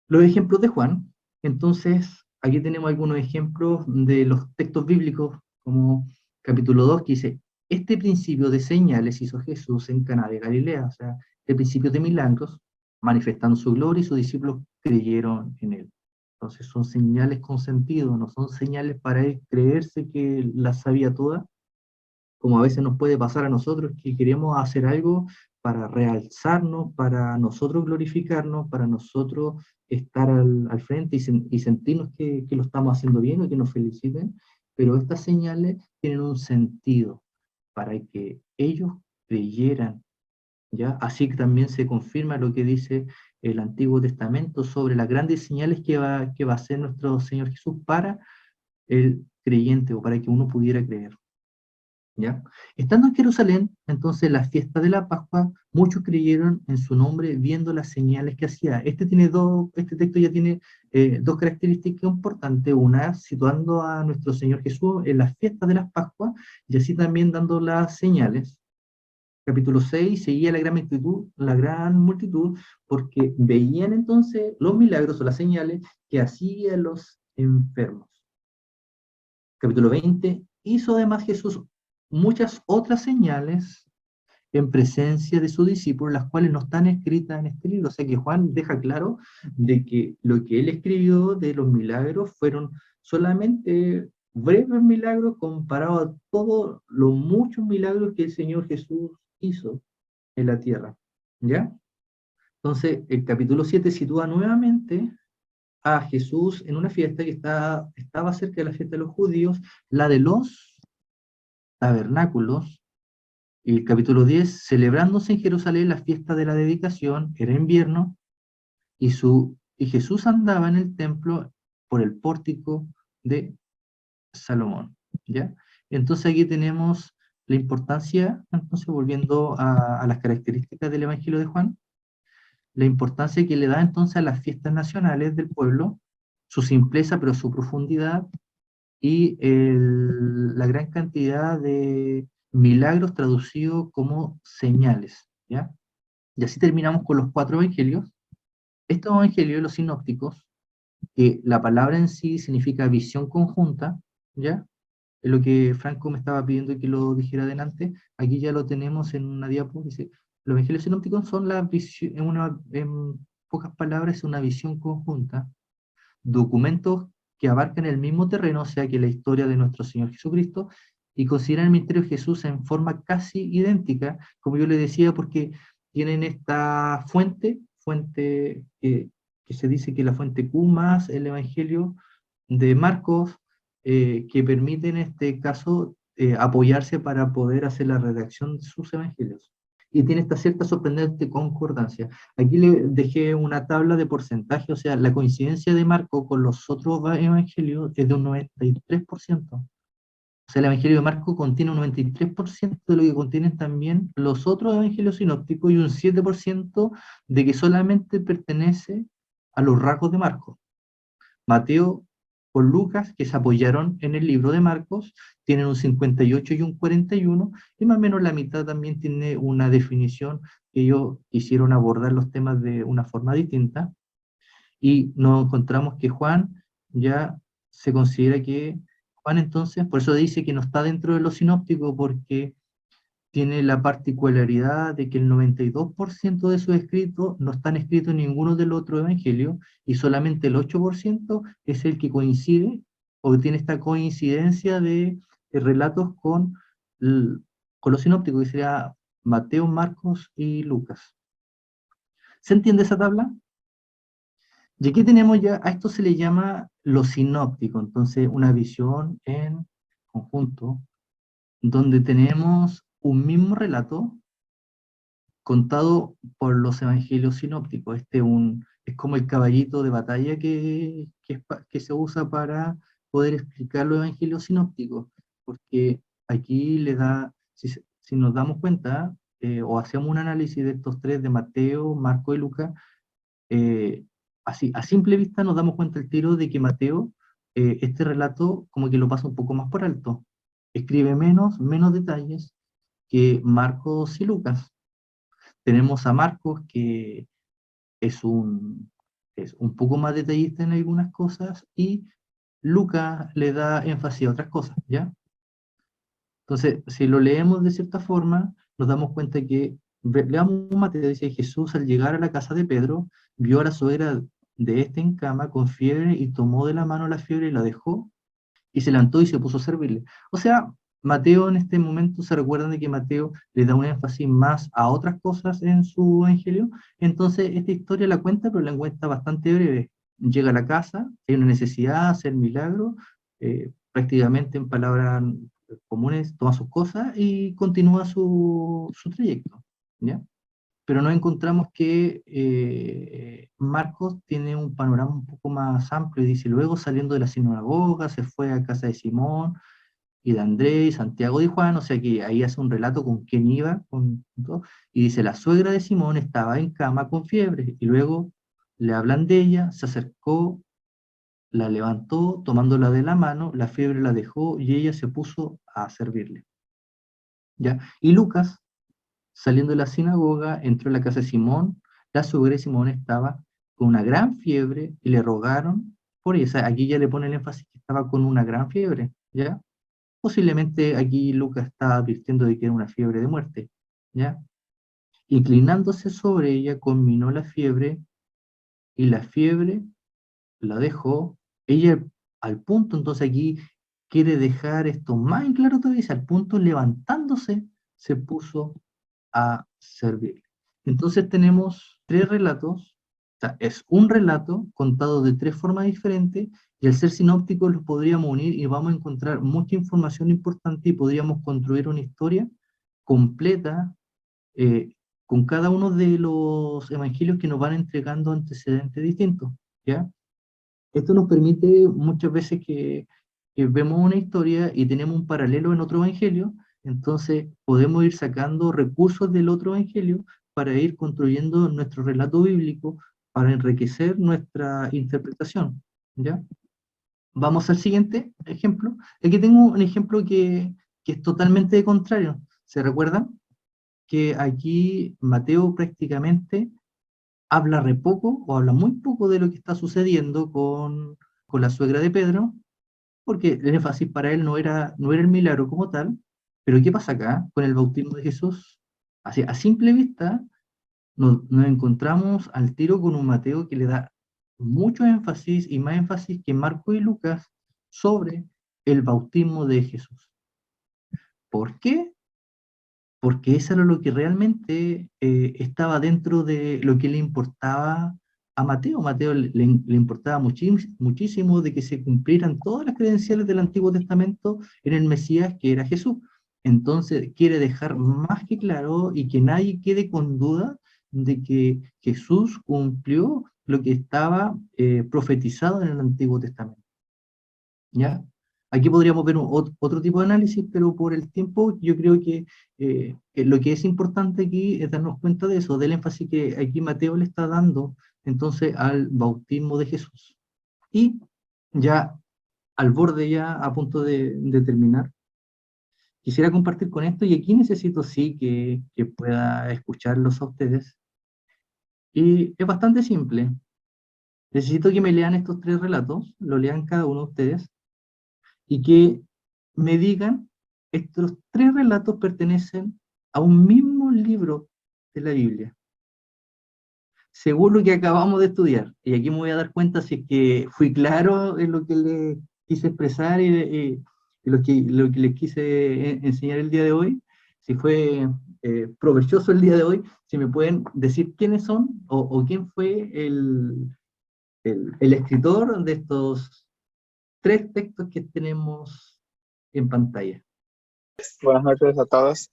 Los ejemplos de Juan. Entonces, aquí tenemos algunos ejemplos de los textos bíblicos como capítulo 2 que dice, este principio de señales hizo Jesús en Caná de Galilea, o sea, el principio de milagros, manifestando su gloria y sus discípulos creyeron en él. Entonces son señales con sentido, no son señales para él creerse que las sabía todas, como a veces nos puede pasar a nosotros que queremos hacer algo para realzarnos, para nosotros glorificarnos, para nosotros estar al frente y sentirnos que lo estamos haciendo bien o que nos feliciten, pero estas señales tienen un sentido para que ellos creyeran, ¿ya? Así que también se confirma lo que dice el Antiguo Testamento sobre las grandes señales que va a hacer nuestro Señor Jesús para el creyente o para que uno pudiera creer. ¿Ya? Estando en Jerusalén, entonces la fiesta de la Pascua, muchos creyeron en su nombre viendo las señales que hacía. Este texto ya tiene dos características importantes. Una, situando a nuestro Señor Jesús en la fiesta de las Pascuas y así también dando las señales. Capítulo 6, seguía la gran multitud, porque veían entonces los milagros o las señales que hacían los enfermos. Capítulo 20, hizo además Jesús muchas otras señales en presencia de sus discípulos, las cuales no están escritas en este libro. O sea que Juan deja claro de que lo que él escribió de los milagros fueron solamente breves milagros comparados a todos los muchos milagros que el Señor Jesús hizo en la tierra. ¿Ya? Entonces, el capítulo 7 sitúa nuevamente a Jesús en una fiesta que estaba cerca de la fiesta de los judíos, la de los tabernáculos, y el capítulo 10, celebrándose en Jerusalén la fiesta de la dedicación, era invierno, y Jesús andaba en el templo por el pórtico de Salomón, ¿ya? Entonces aquí tenemos la importancia, entonces volviendo a las características del Evangelio de Juan, la importancia que le da entonces a las fiestas nacionales del pueblo, su simpleza pero su profundidad, y la gran cantidad de milagros traducidos como señales, ¿ya? Y así terminamos con los 4 evangelios. Estos evangelios, los sinópticos, que la palabra en sí significa visión conjunta, ¿ya? Es lo que Franco me estaba pidiendo que lo dijera adelante, aquí ya lo tenemos en una diapo, dice, los evangelios sinópticos son la visión, en pocas palabras, una visión conjunta, documentos que abarcan el mismo terreno, o sea que la historia de nuestro Señor Jesucristo, y consideran el misterio de Jesús en forma casi idéntica, como yo le decía, porque tienen esta fuente que se dice que la fuente Q más el Evangelio de Marcos, que permite en este caso apoyarse para poder hacer la redacción de sus evangelios. Y tiene esta cierta sorprendente concordancia. Aquí le dejé una tabla de porcentaje, o sea, la coincidencia de Marco con los otros evangelios es de un 93%. O sea, el Evangelio de Marco contiene un 93% de lo que contienen también los otros evangelios sinópticos y un 7% de que solamente pertenece a los rasgos de Marco. Mateo con Lucas, que se apoyaron en el libro de Marcos, tienen un 58 y un 41, y más o menos la mitad también tiene una definición que ellos quisieron abordar los temas de una forma distinta, y nos encontramos que Juan ya se considera que Juan entonces, por eso dice que no está dentro de los sinópticos, porque tiene la particularidad de que el 92% de sus escritos no están escritos en ninguno de los otros evangelios y solamente el 8% es el que coincide o tiene esta coincidencia de relatos con los sinópticos, que sería Mateo, Marcos y Lucas. ¿Se entiende esa tabla? Y aquí tenemos ya, a esto se le llama lo sinóptico, entonces una visión en conjunto, donde tenemos un mismo relato contado por los evangelios sinópticos. Es como el caballito de batalla que se usa para poder explicar los evangelios sinópticos, porque aquí si nos damos cuenta, o hacemos un análisis de estos tres, de Mateo, Marco y Lucas, así, a simple vista nos damos cuenta el tiro de que Mateo, este relato como que lo pasa un poco más por alto, escribe menos detalles que Marcos y Lucas. Tenemos a Marcos, que es un poco más detallista en algunas cosas, y Lucas le da énfasis a otras cosas, ¿ya? Entonces, si lo leemos de cierta forma, nos damos cuenta que, leamos Mateo, dice, Jesús al llegar a la casa de Pedro, vio a la suegra de este en cama con fiebre y tomó de la mano la fiebre y la dejó y se levantó y se puso a servirle. O sea, Mateo en este momento, se recuerdan de que Mateo le da un énfasis más a otras cosas en su evangelio, entonces esta historia la cuenta, pero la cuenta bastante breve. Llega a la casa, hay una necesidad, hacer milagro, prácticamente en palabras comunes, toma sus cosas y continúa su trayecto, ¿ya? Pero nos encontramos que Marcos tiene un panorama un poco más amplio y dice, luego saliendo de la sinagoga, se fue a casa de Simón y de Andrés, Santiago y Juan, o sea que ahí hace un relato con quién iba, con todo, y dice, la suegra de Simón estaba en cama con fiebre, y luego le hablan de ella, se acercó, la levantó, tomándola de la mano, la fiebre la dejó y ella se puso a servirle. ¿Ya? Y Lucas, saliendo de la sinagoga, entró en la casa de Simón, la suegra de Simón estaba con una gran fiebre y le rogaron por ella. O sea, aquí ya le pone el énfasis que estaba con una gran fiebre, ¿ya? Posiblemente aquí Lucas está advirtiendo de que era una fiebre de muerte, ¿ya? Inclinándose sobre ella, conminó la fiebre y la fiebre la dejó. Ella al punto, entonces aquí quiere dejar esto más en claro todavía, dice, al punto levantándose se puso a servir. Entonces tenemos tres relatos, o sea, es un relato contado de tres formas diferentes, y al ser sinópticos los podríamos unir y vamos a encontrar mucha información importante y podríamos construir una historia completa eh, con cada uno de los evangelios que nos van entregando antecedentes distintos, ¿ya? Esto nos permite muchas veces que vemos una historia y tenemos un paralelo en otro evangelio, entonces podemos ir sacando recursos del otro evangelio para ir construyendo nuestro relato bíblico, para enriquecer nuestra interpretación, ¿ya? Vamos al siguiente ejemplo. Aquí tengo un ejemplo que es totalmente contrario. ¿Se recuerdan? Que aquí Mateo prácticamente habla re poco o habla muy poco de lo que está sucediendo con la suegra de Pedro, porque el énfasis para él no era el milagro como tal, pero ¿qué pasa acá con el bautismo de Jesús? Así, a simple vista nos encontramos al tiro con un Mateo que le da mucho énfasis y más énfasis que Marco y Lucas sobre el bautismo de Jesús. ¿Por qué? Porque eso era lo que realmente estaba dentro de lo que le importaba a Mateo. Mateo le importaba muchísimo de que se cumplieran todas las credenciales del Antiguo Testamento en el Mesías que era Jesús. Entonces quiere dejar más que claro y que nadie quede con duda de que Jesús cumplió lo que estaba profetizado en el Antiguo Testamento. ¿Ya? Aquí podríamos ver otro tipo de análisis, pero por el tiempo yo creo que lo que es importante aquí es darnos cuenta de eso, del énfasis que aquí Mateo le está dando entonces al bautismo de Jesús. Y ya al borde, ya a punto de terminar, quisiera compartir con esto y aquí necesito sí que pueda escucharlos a ustedes. Y es bastante simple. Necesito que me lean estos tres relatos, lo lean cada uno de ustedes y que me digan, estos tres relatos pertenecen a un mismo libro de la Biblia, según lo que acabamos de estudiar. Y aquí me voy a dar cuenta si es que fui claro en lo que les quise expresar y lo que les quise enseñar el día de hoy, si fue provechoso el día de hoy, si me pueden decir quiénes son o quién fue el escritor de estos tres textos que tenemos en pantalla. Buenas noches a todos.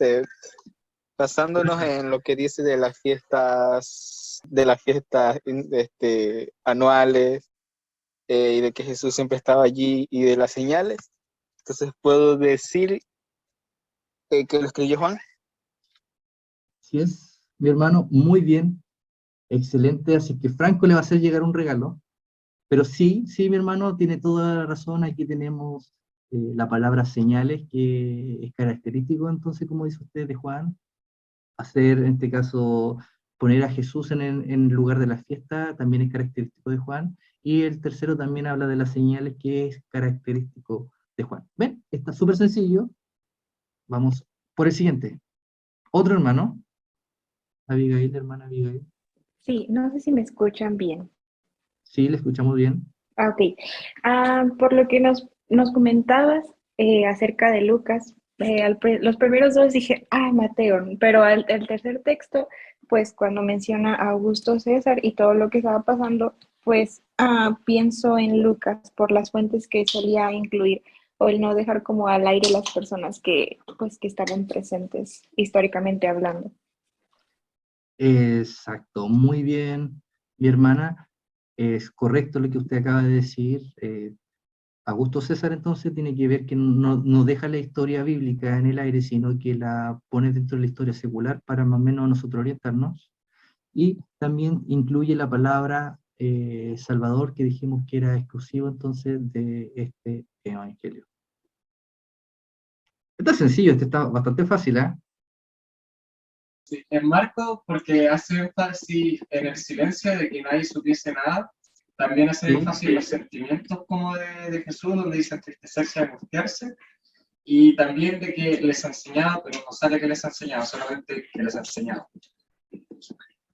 Basándonos en lo que dice de las fiestas anuales y de que Jesús siempre estaba allí y de las señales, entonces puedo decir que lo escribió Juan. Si es, mi hermano, muy bien, excelente, así que Franco le va a hacer llegar un regalo, pero sí, sí, mi hermano, tiene toda la razón, aquí tenemos la palabra señales, que es característico, entonces, como dice usted, de Juan, hacer, en este caso, poner a Jesús en lugar de la fiesta, también es característico de Juan, y el tercero también habla de las señales, que es característico de Juan. ¿Ven? Está súper sencillo. vamos por el siguiente. Otro hermano, Abigail, hermana Abigail. Sí, no sé si me escuchan bien. Sí, le escuchamos bien. Ok. Por lo que nos comentabas acerca de Lucas, los primeros dos dije, Mateo, pero el tercer texto, pues cuando menciona a Augusto César y todo lo que estaba pasando, pues pienso en Lucas por las fuentes que solía incluir o el no dejar como al aire las personas pues, que estaban presentes históricamente hablando. Exacto, muy bien, mi hermana. Es correcto lo que usted acaba de decir. Augusto César entonces tiene que ver que no deja la historia bíblica en el aire, sino que la pone dentro de la historia secular para más o menos nosotros orientarnos. Y también incluye la palabra Salvador, que dijimos que era exclusivo entonces de este evangelio. Está sencillo, este está bastante fácil, ¿eh? Sí, en Marco, porque hace énfasis en el silencio de que nadie supiese nada, también hace Sí. énfasis en los sentimientos como de Jesús, donde dice entristecerse y angustiarse, y también de que les enseñaba, pero no sale que les enseñaba, solamente que les enseñaba.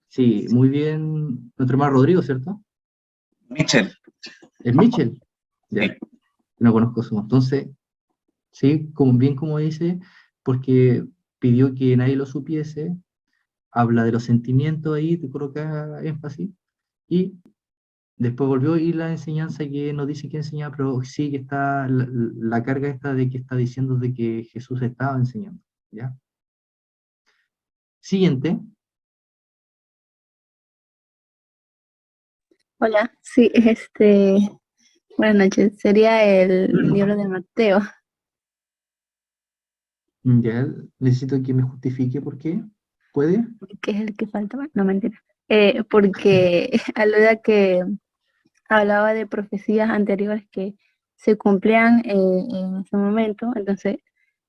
Sí, muy bien. Nuestro hermano Rodrigo, ¿cierto? Michel. Es Mitchell. Ya, Sí. no conozco su. Entonces, sí, bien como dice, porque pidió que nadie lo supiese, habla de los sentimientos ahí, te coloca énfasis, y después volvió y la enseñanza que no dice que enseñaba, pero sí que está la carga esta de que está diciendo de que Jesús estaba enseñando, ¿ya? Siguiente. Hola, sí, buenas noches. Sería el libro de Mateo, Ya, necesito que me justifique por qué. ¿Puede? que es el que falta. Bueno, no, mentira. Porque alude a que hablaba de profecías anteriores que se cumplían en ese momento, entonces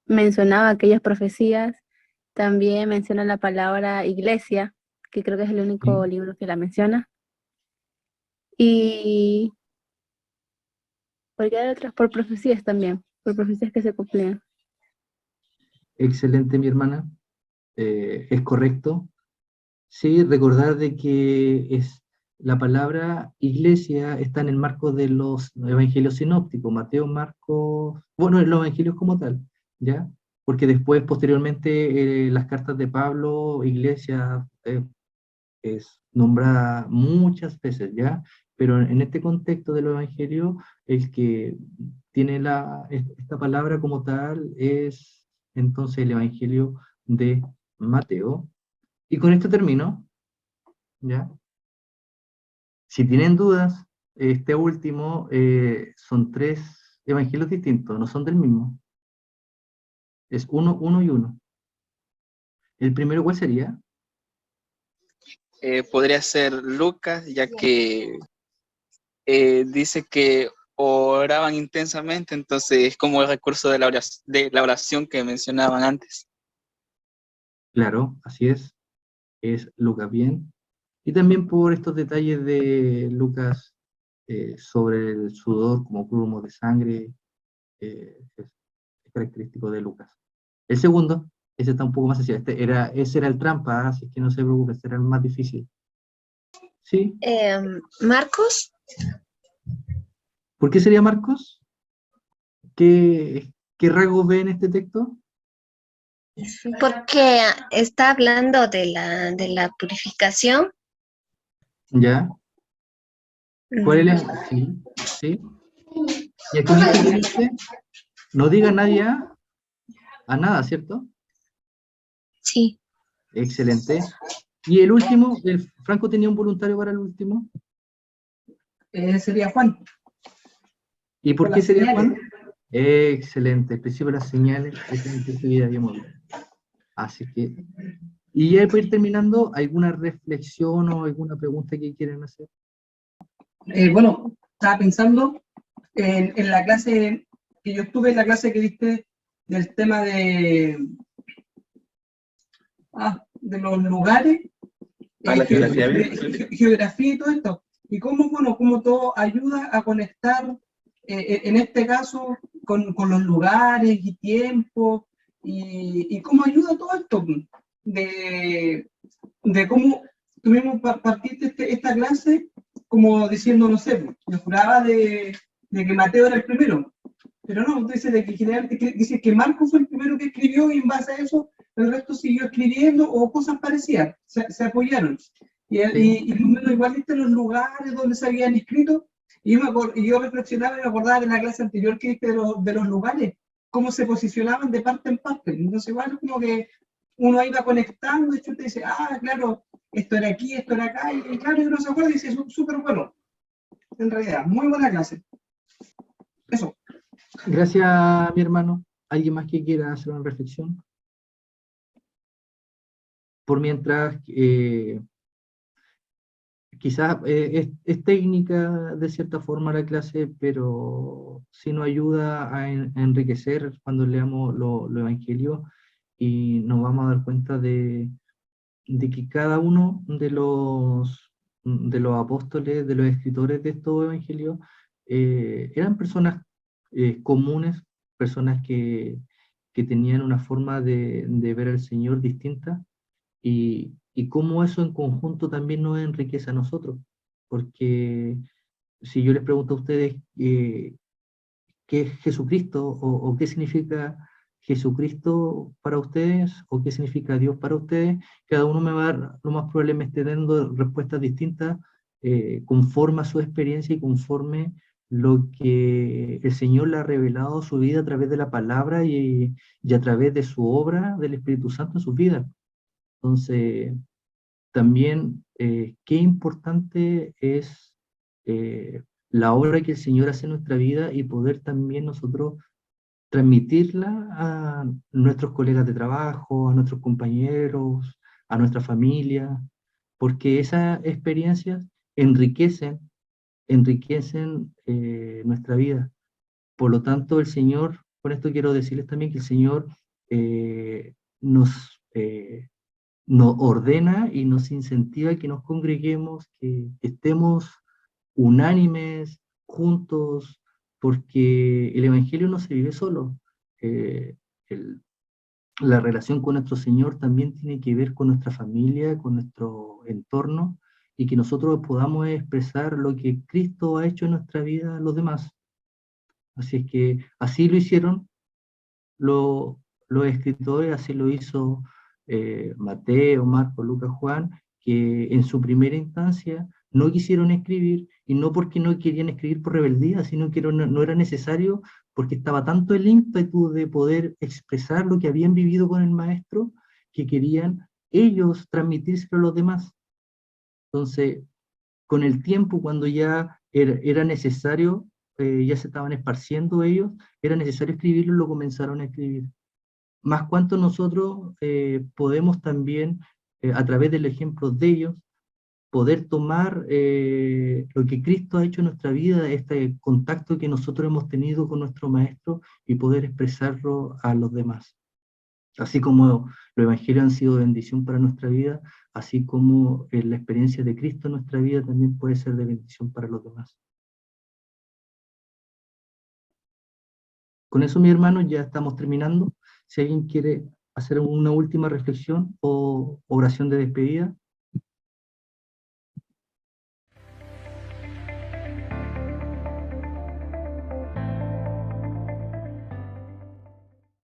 mencionaba aquellas profecías. También menciona la palabra iglesia, que creo que es el único Sí. libro que la menciona. Y porque hay otras por profecías también, por profecías que se cumplían. Excelente, mi hermana. Es correcto. Sí, recordar de que la palabra iglesia está en el marco de los evangelios sinópticos, Mateo, Marcos, bueno, en los evangelios como tal, ¿ya? Porque después, posteriormente, las cartas de Pablo, iglesia, es nombrada muchas veces, ¿ya? Pero en este contexto del evangelio, el que tiene esta palabra como tal es entonces el evangelio de Mateo. Y con esto termino, ¿ya? Si tienen dudas, este último son tres evangelios distintos, no son del mismo. Es uno y uno. El primero, ¿cuál sería? Podría ser Lucas, ya que dice que oraban intensamente, entonces es como el recurso de la oración que mencionaban antes. Claro, así es Lucas, bien. Y también por estos detalles de Lucas sobre el sudor como grumos de sangre, es característico de Lucas. El segundo, ese está un poco más sencillo. Ese era el trampa, así que no se preocupe, este era el más difícil. ¿Sí? Marcos, ¿Por qué sería Marcos? ¿Qué rasgos ve en este texto? porque está hablando de la purificación. ¿Ya? ¿Cuál es sí, sí. Y al comienzo que dice, no diga nadie a nada, ¿cierto? Sí, Excelente. Y el último, Franco tenía un voluntario para el último. Sería Juan. ¿Y por Por qué las sería señales. Juan? Excelente. El principio de las señales, es en el texto que ya habíamos visto. Así que, y ya para ir terminando, ¿alguna reflexión o alguna pregunta que quieren hacer? Bueno, estaba pensando en la clase que yo estuve, en la clase que diste del tema de los lugares, La geografía geografía y todo esto. Y cómo, bueno, cómo todo ayuda a conectar, en este caso, con los lugares y tiempos, y cómo ayuda todo esto, de cómo tuvimos partir de esta clase como diciendo, no sé, yo juraba de que Mateo era el primero, pero no, dice de que generalmente dice que Marcos fue el primero que escribió y en base a eso el resto siguió escribiendo o cosas parecidas, se apoyaron. Y igual viste los lugares donde se habían escrito, y yo reflexionaba y me acordaba de la clase anterior que viste de los lugares, cómo se posicionaban de parte en parte. Entonces igual como que uno iba conectando, de hecho te dice, claro, esto era aquí, esto era acá, y claro, y uno se acuerda y dice, súper bueno. En realidad, muy buena clase. Eso. Gracias, mi hermano. ¿Alguien más que quiera hacer una reflexión? Por mientras, quizás es técnica de cierta forma la clase, pero sí nos ayuda a enriquecer cuando leamos los evangelios y nos vamos a dar cuenta de que cada uno de los apóstoles, de los escritores de estos evangelios, eran personas comunes, personas que tenían una forma de ver al Señor distinta, y cómo eso en conjunto también nos enriquece a nosotros. Porque si yo les pregunto a ustedes qué es Jesucristo o qué significa Jesucristo para ustedes o qué significa Dios para ustedes, cada uno me va a dar, lo más probable me esté dando respuestas distintas conforme a su experiencia y conforme lo que el Señor le ha revelado a su vida a través de la palabra y a través de su obra del Espíritu Santo en su vida. Entonces, también qué importante es la obra que el Señor hace en nuestra vida y poder también nosotros transmitirla a nuestros colegas de trabajo, a nuestros compañeros, a nuestra familia, porque esas experiencias enriquecen nuestra vida. Por lo tanto, el Señor, con esto quiero decirles también que el Señor eh, nos ordena y nos incentiva que nos congreguemos, que estemos unánimes, juntos, porque el Evangelio no se vive solo. Eh, el- la relación con nuestro Señor también tiene que ver con nuestra familia, con nuestro entorno, y que nosotros podamos expresar lo que Cristo ha hecho en nuestra vida a los demás. Así es que así lo hicieron los escritores, así lo hizo Mateo, Marco, Lucas, Juan, que en su primera instancia no quisieron escribir, y no porque no querían escribir por rebeldía, sino que no era necesario, porque estaba tanto el ímpetu de poder expresar lo que habían vivido con el maestro, que querían ellos transmitírselo a los demás. Entonces, con el tiempo, cuando ya era necesario, ya se estaban esparciendo ellos, era necesario escribirlo, lo comenzaron a escribir. Más cuanto nosotros podemos también, a través del ejemplo de ellos, poder tomar lo que Cristo ha hecho en nuestra vida, este contacto que nosotros hemos tenido con nuestro Maestro, y poder expresarlo a los demás. Así como los evangelios han sido bendición para nuestra vida, así como la experiencia de Cristo en nuestra vida también puede ser de bendición para los demás. Con eso, mi hermano, ya estamos terminando. Si alguien quiere hacer una última reflexión o oración de despedida.